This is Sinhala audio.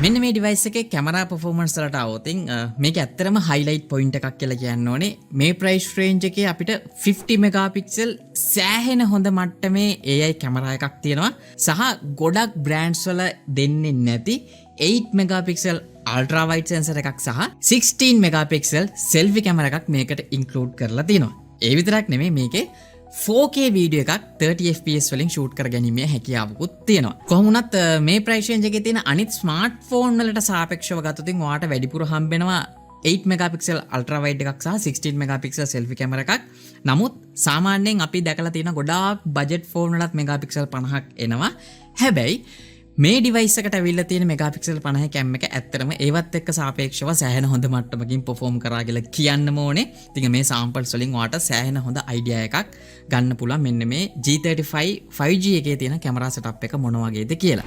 මෙන්න මේ ඩිවයිස් එකේ කැමරා පර්ෆෝමන්ස් වලට આવොත් මේක ඇත්තටම highlight point එකක් කියලා කියන්න ඕනේ. මේ price range එකේ අපිට 50 megapixel සෑහෙන හොඳ මට්ටමේ AI කැමරා එකක් තියෙනවා. සහ ගොඩක් brands වල දෙන්නේ නැති 8 megapixel ultra wide sensor එකක් සහ 16 megapixel selfie camera එකක් මේකට include කරලා තියෙනවා. ඒ විතරක් නෙමෙයි මේකේ 4K වීඩියෝ එකක් 30 fps වලින් ෂූට් කර ගැනීමේ හැකියාවකුත් තියෙනවා. කොහොම වුණත් මේ ප්‍රයිස් රේන්ජ් එකේ තියෙන අනිත් ස්මාර්ට්ෆෝන් වලට සාපේක්ෂව ගත්තොත් ඔයාලට වැඩිපුර හම්බෙනවා 8 megapixel ultra wide එකක් සහ 16 megapixel selfie camera එකක්. නමුත් සාමාන්‍යයෙන් අපි දැකලා තියෙන ගොඩාක් බජට් ෆෝන් වලත් megapixel 50ක් එනවා. හැබැයි මේ ඩිවයිස් එකට ඇවිල්ලා තියෙන megapixel 50 කැම් එක ඇත්තටම ඒවත් එක්ක සාපේක්ෂව සෑහෙන හොඳ මට්ටමකින් perform කරා කියලා කියන්නම ඕනේ. ඉතින් මේ samples වලින් ඔයාලට සෑහෙන හොඳ idea එකක් ගන්න පුළුවන් මෙන්න මේ G35 5G එකේ තියෙන කැමරා setup එක මොන වගේද කියලා.